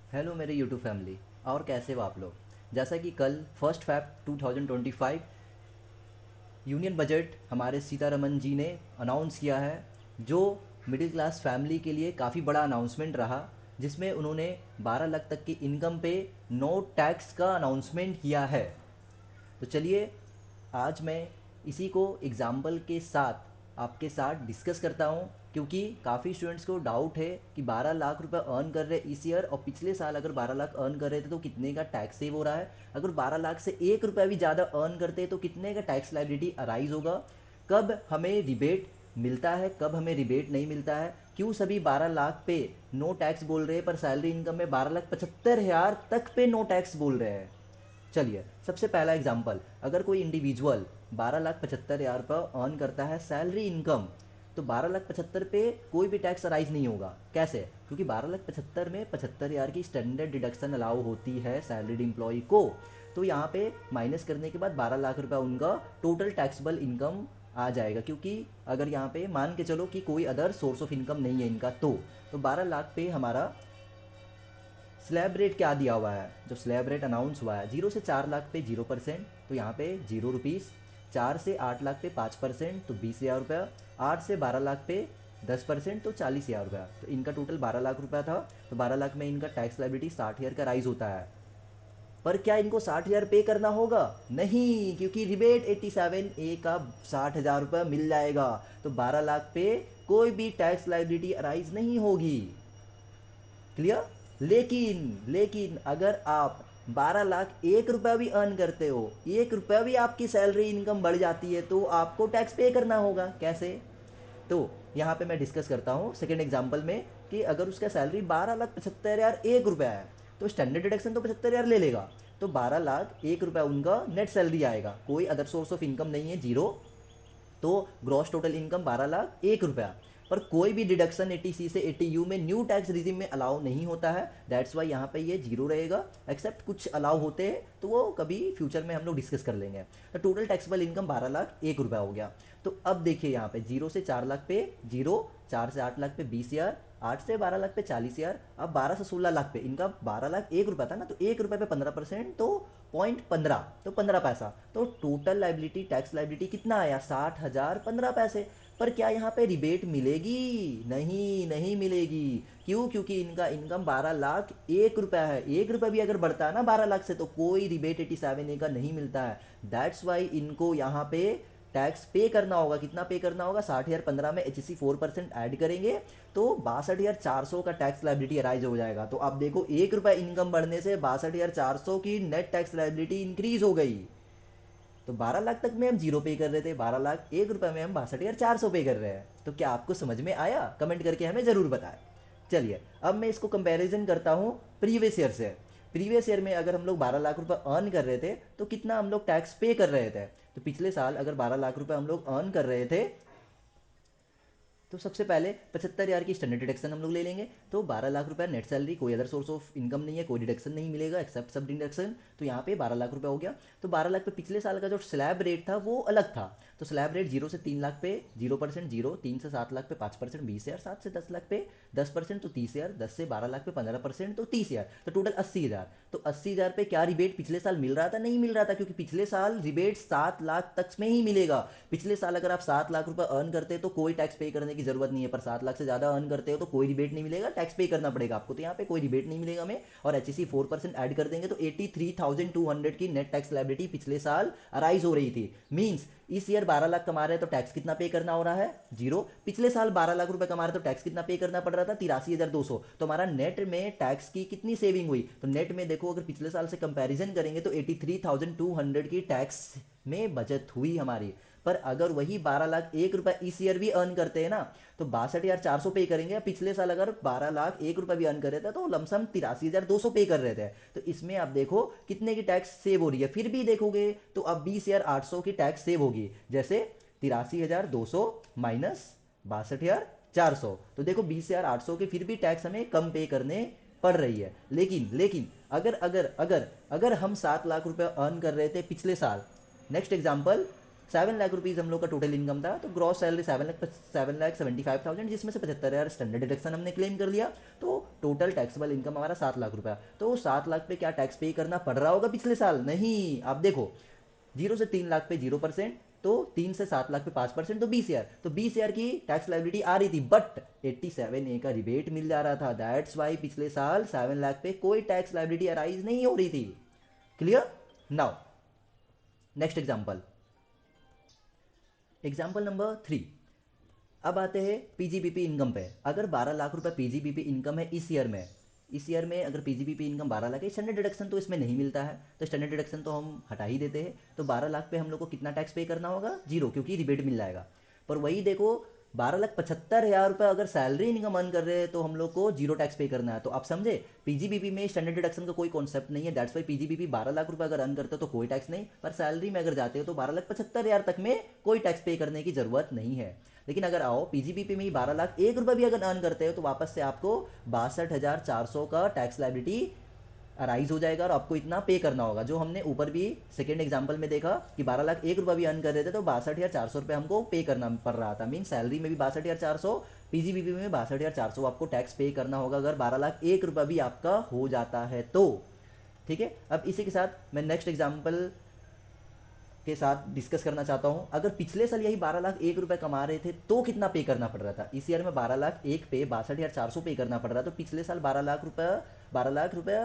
Hello मेरे YouTube family. और कैसे हो आप लोग? जैसा कि कल 1 फरवरी 2025 यूनियन बजट हमारे सीतारमन जी ने अनाउंस किया है, जो मिडिल क्लास फैमिली के लिए काफ़ी बड़ा अनाउंसमेंट रहा, जिसमें उन्होंने 12 लाख तक की इनकम पे नो टैक्स का अनाउंसमेंट किया है। तो चलिए, आज मैं इसी को एग्जाम्पल के साथ आपके साथ डिस्कस करता हूँ, क्योंकि काफ़ी स्टूडेंट्स को डाउट है कि 12 लाख रुपए अर्न कर रहे इस ईयर, और पिछले साल अगर 12 लाख अर्न कर रहे थे तो कितने का टैक्स सेव हो रहा है। अगर 12 लाख से 1 रुपया भी ज़्यादा अर्न करते हैं तो कितने का टैक्स लाइबिलिटी अराइज होगा। कब हमें रिबेट मिलता है, कब हमें रिबेट नहीं मिलता है, क्यों सभी 12 लाख पे नो टैक्स बोल रहे हैं पर सैलरी इनकम में 12,75,000 तक पे नो टैक्स बोल रहे हैं। चलिए, सबसे पहला एग्जांपल, अगर कोई इंडिविजुअल 12,75,000 पर अर्न करता है सैलरी इनकम, तो 12,75,000 पे कोई भी टैक्स अराइज नहीं होगा। कैसे? क्योंकि 12,75,000 में 75,000 की स्टैंडर्ड डिडक्शन अलाउ होती है सैलरीड इंप्लॉई को। तो यहाँ पे माइनस करने के बाद 12 लाख रुपया उनका टोटल टैक्सेबल इनकम आ जाएगा, क्योंकि अगर यहाँ पे मान के चलो कि कोई अदर सोर्स ऑफ इनकम नहीं है इनका, तो 12 लाख पे हमारा स्लैब रेट क्या दिया हुआ है, जो स्लैब रेट अनाउंस हुआ है, 0 से 4 लाख पे 0%, तो यहाँ पे 0 रुपीज़। 4 से 8 लाख पे 5%, तो 20,000 रुपया। 8 से 12 लाख पे 10%, तो 40,000 रुपया। तो इनका टोटल 12 लाख रुपया था। तो 12 लाख में इनका टैक्स लाइबिलिटी 60,000 का राइज होता है। पर क्या इनको 60,000 पे करना होगा? नहीं, क्योंकि रिबेट 87A का 60,000 रुपया मिल जाएगा। तो 12 लाख पे कोई भी टैक्स लाइबिलिटी अराइज नहीं होगी। क्लियर? लेकिन अगर आप 12 लाख 1 रुपया भी अर्न करते हो, 1 रुपया भी आपकी सैलरी इनकम बढ़ जाती है, तो आपको टैक्स पे करना होगा। कैसे? तो यहाँ पे मैं डिस्कस करता हूँ सेकेंड एग्जाम्पल में, कि अगर उसका सैलरी 12,75,000 1 रुपया है, तो स्टैंडर्ड डिडक्शन तो 75,000 ले लेगा। तो 12 लाख 1 रुपया उनका नेट सैलरी आएगा, कोई अदर सोर्स ऑफ इनकम नहीं है, जीरो। तो ग्रॉस टोटल इनकम 12 लाख 1 रुपया। पर कोई भी डिडक्शन 80C से 80U में न्यू टैक्स रिजिम में अलाउ नहीं होता है, दैट्स वाई यहाँ पे ये जीरो रहेगा। एक्सेप्ट कुछ अलाउ होते हैं, तो वो कभी फ्यूचर में हम लोग डिस्कस कर लेंगे। तो टोटल टैक्सेबल इनकम 12 लाख 1 रुपया हो गया। तो अब देखिए यहाँ पे 0 से 4 लाख पे जीरो, 4 से 8 लाख पे 20,000, 8 से 12 लाख पे 40,000, अब 12 से 16 लाख पे इनका 12 लाख 1 रुपया था ना, तो 1 रुपये पे 15%, तो 0.15, तो 15 पैसा। तो टोटल लाइबिलिटी, टैक्स लाइबिलिटी कितना आया? 60,015 पैसे। पर क्या यहाँ पे रिबेट मिलेगी? नहीं, नहीं मिलेगी। क्यों? क्योंकि इनका इनकम 12 लाख 1 रुपया है। 1 रुपया भी अगर बढ़ता है ना 12 लाख से, तो कोई रिबेट 87A का नहीं मिलता है। दैट्स वाई इनको यहाँ पे टैक्स पे करना होगा। कितना पे करना होगा? 60,015 में HC 4% ऐड करेंगे, तो 62,400 का टैक्स लाइबिलिटी अराइज हो जाएगा। तो आप देखो, 1 रुपया इनकम बढ़ने से 62,400 की नेट टैक्स लाइबिलिटी इंक्रीज हो गई। तो 12 लाख तक में हम जीरो पे कर रहे थे, 12 लाख 1 रुपया में हम 62,400 पे कर रहे हैं। तो क्या आपको समझ में आया? कमेंट करके हमें ज़रूर बताएं। चलिए, अब मैं इसको कंपैरिजन करता हूँ प्रीवियस ईयर से। प्रीवियस ईयर में अगर हम लोग 12 लाख रुपए अर्न कर रहे थे, तो कितना हम लोग टैक्स पे कर रहे थे? तो पिछले साल अगर 12 लाख रुपए हम लोग अर्न कर रहे थे, तो सबसे पहले 75,000 की स्टैंडर्ड डिडक्शन हम लोग ले लेंगे। तो 12 लाख रुपया नेट सैलरी, कोई अदर सोर्स ऑफ इनकम नहीं है, कोई डिडक्शन नहीं मिलेगा एक्सेप्ट सब डिडक्शन। तो यहाँ पे 12 लाख रुपया हो गया। तो 12 लाख पे पिछले साल का जो स्लैब रेट था वो अलग था। तो स्लैब रेट 0 से 3 लाख पे 0%, जीरो। 3 से 7 लाख पे 5%, 20,000। 7 से 10 लाख पे 10%, तो 30,000। 10 से 12 लाख पे 15%, तो 30,000। तो टोटल 80,000। तो 80,000 पे क्या रिबेट पिछले साल मिल रहा था? नहीं मिल रहा था, क्योंकि पिछले साल रिबेट 7 लाख तक में ही मिलेगा। पिछले साल अगर आप 7 लाख रुपए अर्न करते हैं तो कोई टैक्स पे करने की जरूरत नहीं है, पर 7 लाख से ज्यादा अर्न करते हो तो कोई रिबेट नहीं मिलेगा, टैक्स पे करना पड़ेगा आपको। तो यहाँ पे कोई रिबेट नहीं मिलेगा हमें। और HC 4% ऐड कर देंगे, तो 83,200 की नेट टैक्स लाइबिलिटी पिछले साल अराइज हो रही थी। मीन्स इस ईयर 12 लाख कमा रहे हैं तो टैक्स कितना पे करना हो रहा है? जीरो। पिछले साल 12 लाख रुपए कमा रहे तो टैक्स कितना पे करना पड़ रहा था? 83,200। तो हमारा नेट में टैक्स की कितनी सेविंग हुई? तो नेट में देखो, अगर पिछले साल से कंपैरिजन करेंगे तो 83,200 की टैक्स में बचत हुई हमारी। पर अगर वही 12 लाख 1 रुपया इस ईयर भी अर्न करते हैं ना, तो 62,400 पे करेंगे। पिछले साल अगर 12 लाख 1 रुपया भी अर्न कर रहे थे तो लमसम 83,200 पे कर रहे थे। तो इसमें आप देखो कितने की टैक्स सेव हो रही है। फिर भी देखोगे तो अब 20,800 की टैक्स सेव होगी। जैसे 83,200 माइनस 62,400, तो देखो 20,800 के फिर भी टैक्स हमें कम पे करने पड़ रही है। लेकिन अगर अगर अगर अगर हम 7 लाख रुपए अर्न कर रहे थे पिछले साल, नेक्स्ट एग्जाम्पल, 7 लाख रुपीज़ हम लोग का टोटल इनकम था, तो ग्रॉस सैलरी 7,75,000, जिसमें से 75,000 स्टैंडर्ड डिडक्शन हमने क्लेम कर लिया, तो टोटल टैक्सेबल इनकम हमारा 7 लाख रुपया। तो 7 लाख पे क्या टैक्स पे करना पड़ रहा होगा पिछले साल? नहीं। आप देखो, 0 से 3 लाख पे 0%, तो 3 से 7 लाख पे 5%, तो 20 ईयर, तो 20 ईयर की टैक्स लाइबिलिटी आ रही थी, बट 87A का रिबेट मिल जा रहा था। दैट्स वाई पिछले साल 7 लाख पे कोई टैक्स लाइबिलिटी अराइज नहीं हो रही थी। Clear? Now next example, example number 3। अब आते हैं पीजीबीपी इनकम पे। अगर 12 लाख रुपए पीजीबीपी इनकम है इस ईयर में अगर पीजीबीपी इनकम 12 लाख है, स्टैंडर्ड डिडक्शन तो इसमें नहीं मिलता है, तो स्टैंडर्ड डिडक्शन तो हम हटा ही देते हैं। तो 12 लाख पे हम लोग को कितना टैक्स पे करना होगा? जीरो, क्योंकि रिबेट मिल जाएगा। पर वही देखो, 12,75,000 रुपये अगर सैलरी इनकम अर्न कर रहे हैं तो हम लोग को जीरो टैक्स पे करना है। तो आप समझे, पीजीबीपी में स्टैंडर्ड डिडक्शन का कोई कॉन्सेप्ट नहीं है। दैट्स वाई पीजीबीपी 12 लाख रुपए अगर अर्न करते हो तो कोई टैक्स नहीं, पर सैलरी में अगर जाते हो तो 12,75,000 तक में कोई टैक्स पे करने की जरूरत नहीं है। लेकिन अगर आओ पीजीबीपी में ही 12 लाख 1 रुपये भी अगर अर्न करते हो तो वापस से आपको 62,400 का टैक्स लाइबिलिटी अराइज हो जाएगा, और आपको इतना पे करना होगा। जो हमने ऊपर भी सेकेंड एग्जाम्पल में देखा कि 12 लाख 1 रुपये भी अर्न कर रहे थे तो 62,400 रुपये हमको पे करना पड़ रहा था। मीन सैलरी में भी 62,400, पीजीबीपी में 62,400 आपको टैक्स पे करना होगा अगर 12 लाख 1 रुपये भी आपका हो जाता है तो। ठीक है, अब इसी के साथ मैं नेक्स्ट एग्जाम्पल के साथ डिस्कस करना चाहता हूं। अगर पिछले साल यही 12 लाख 1 रुपए कमा रहे थे तो कितना पे करना पड़ रहा था? इस ईयर में 12 लाख 1 पे 62,400 पे करना पड़ रहा था, तो पिछले साल 12 लाख रुपए 12 लाख रुपए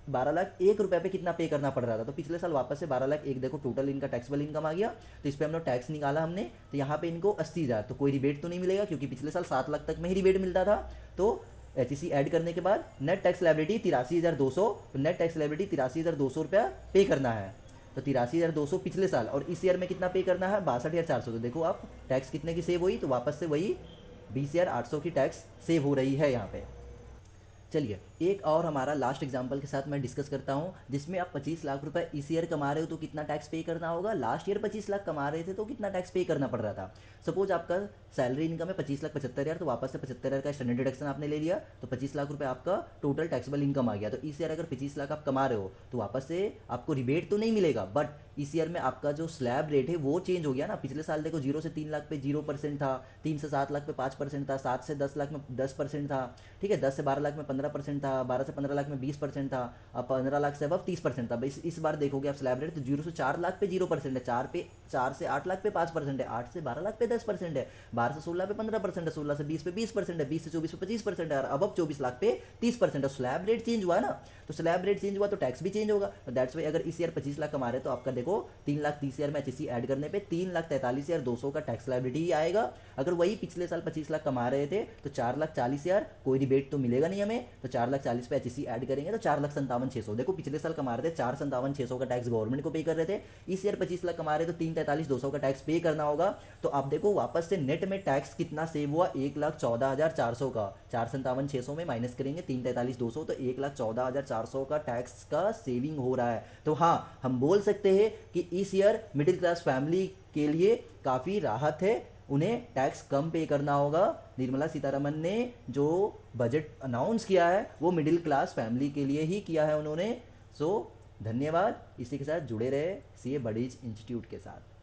12 लाख 1 रुपए पे कितना पे करना पड़ रहा था? तो पिछले साल वापस से 12 लाख 1 देखो टोटल इनका टैक्सेबल इनकम आ गया, तो इस पर हमने टैक्स निकाला हमने, तो यहाँ पे इनको 80,000, तो कोई रिबेट तो नहीं मिलेगा क्योंकि पिछले साल 7 लाख तक में ही रिबेट मिलता था। तो एच ऐड करने के बाद नेट टैक्स लाइबिलिटी 83,200, तो नेट टैक्स लाइबिलिटी 83,200 रुपया पे करना है। तो 83,200 पिछले साल, और इस ईयर में कितना पे करना है? 62,400। तो देखो आप टैक्स कितने की सेव हुई, तो वापस से वही 20,800 की टैक्स सेव हो रही है यहाँ पे। चलिए एक और हमारा लास्ट एग्जांपल के साथ मैं डिस्कस करता हूँ, जिसमें आप 25 लाख रुपए इस ईयर कमा रहे हो तो कितना टैक्स पे करना होगा, लास्ट ईयर 25 लाख कमा रहे थे तो कितना टैक्स पे करना पड़ रहा था। सपोज आपका सैलरी इनकम है 25,75,000, तो वापस से 75,000 का स्टैंडर्ड डिडक्शन आपने ले लिया, तो 25 लाख रुपए आपका टोटल टैक्सेबल इनकम आ गया। तो इस ईयर अगर 25 लाख आप कमा रहे हो तो वापस से आपको रिबेट तो नहीं मिलेगा, बट इस ईयर में आपका जो स्लैब रेट है वो चेंज हो गया ना। पिछले साल देखो 0 से 3 लाख पे 0% था, 3 से 7 लाख पे 5% था, 7 से 10 लाख में 10% था, ठीक है, 10 से 12 लाख में 15% था, 12 से 15 लाख में 20% था, अब 15 लाख से अब 30% था। इस बार देखोगे आप स्लैब रेट तो 0 से 4 लाख पे 0% है, 4 से 8 लाख पे 5% है, 8 से 12 लाख पे 10% है, 12 से 16 पे 15% है, 16 से 20 पे 20% है, 20 से 24 पे 25% है, और अब 24 लाख पे 30% है। स्लैब रेट चेंज हुआ ना, तो स्लैब रेट चेंज हुआ तो टैक्स भी चेंज होगा। दैट्स वाई अगर इस ईयर 25 लाख कमा रहे तो आपका देखो 3 लाख 30 हज़ार में एच ऐड करने पे 3,43,200 का टैक्स लाइबिलिटी ही आएगा। अगर वही पिछले साल 25 लाख कमा रहे थे तो 4,40,000, कोई रिबेट तो मिलेगा नहीं हमें, तो 4,40,000 पे एच ऐड करेंगे तो 4,57,600। देखो पिछले साल कमा रहे थे 4,57,600 का टैक्स गवर्नमेंट को पे कर रहे थे, इस ईयर 25 लाख कमा रहे तो 3,43,200 का टैक्स पे करना होगा। तो आप देखो वापस से नेट में टैक्स कितना सेव हुआ, 1,14,400 का, 4,57,600 में माइनस करेंगे 3,43,200, तो 1,14,400 का टैक्स का सेविंग हो रहा है। तो हाँ, हम बोल सकते हैं कि इस ईयर मिडिल क्लास फैमिली के लिए काफ़ी राहत है, उन्हें टैक्स कम पे करना होगा। निर्मला सीतारमन ने जो बजट अनाउंस किया है वो मिडिल क्लास फैमिली के लिए ही किया है उन्होंने। सो धन्यवाद, इसी के साथ जुड़े रहे सीए बडीज इंस्टीट्यूट के साथ।